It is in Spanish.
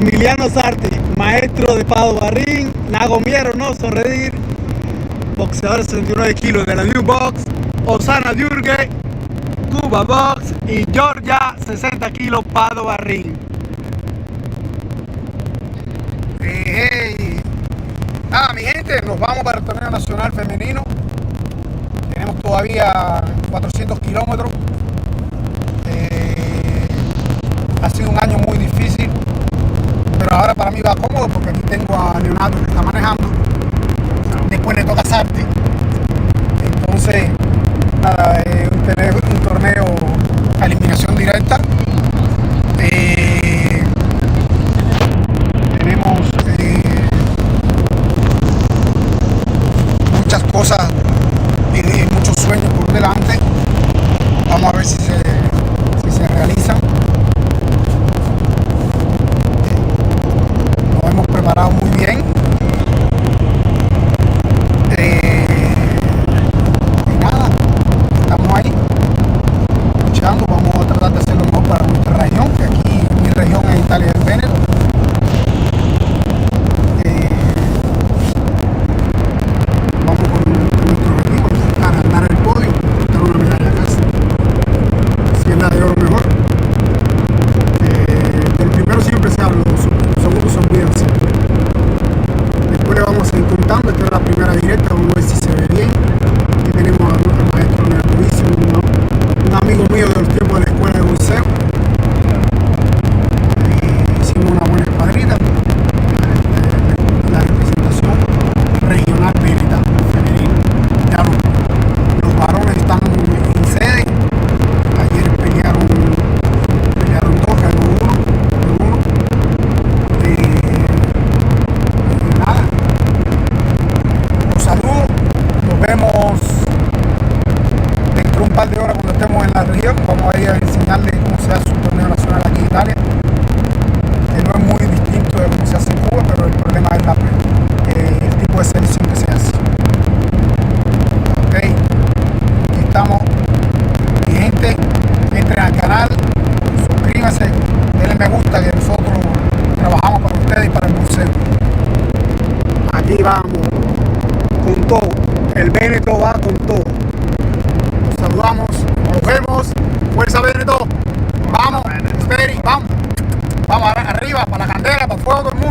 Maximiliano Sarti, maestro de Pado Barrín, Nagomiero No Sonreír, boxeador de 69 kilos de la New Box, Osana Diurge, Cuba Box y Georgia 60 kilos Pado Barrín. Nada, mi gente, nos vamos para el torneo nacional femenino. Tenemos todavía 400 kilómetros. Ha sido un año muy difícil, pero ahora para mí va cómodo porque aquí tengo a Leonardo que está manejando. Después le toca a Sarti. Entonces, nada, un torneo a eliminación directa. Tenemos muchas cosas y muchos sueños por delante. Vamos a ver si se realizan. Nos hemos preparado muy bien. Y nada, estamos ahí luchando. Vamos a tratar de hacer lo mejor para nuestra región, que aquí mi región es Italia del Véneto. Vamos con nuestro objetivo, ganar el podio, dar una medalla a casa. Si es la de oro, mejor. Del primero siempre se habla, los segundos se olvidan siempre. Después le vamos a ir contando. Esta es la primera directa, vamos a ver si se ve bien. Aquí tenemos al maestro Leonardo, un amigo mío de los tiempos de la escuela de boxeo. Hicimos una buena escuadrita. La representación regional militar femenina. Ya los varones están en sede. Ayer pelearon dos, ganó uno. Nada, los saludo. Nos vemos dentro de un par de horas cuando estemos en la región. Vamos a ir a enseñarles cómo se hace un torneo nacional aquí en Italia, que no es muy distinto de cómo se hace en Cuba, pero el problema es el tipo de selección que se hace. Ok, aquí estamos. Mi gente, entren al canal, suscríbanse, denle me gusta, que nosotros trabajamos para ustedes y para el museo. Aquí vamos con todo, el Véneto va con todo. Nos saludamos, nos vemos. Fuerza Véneto, vamos, Esperi, vamos arriba, para la candela, para el fuego, todo el mundo.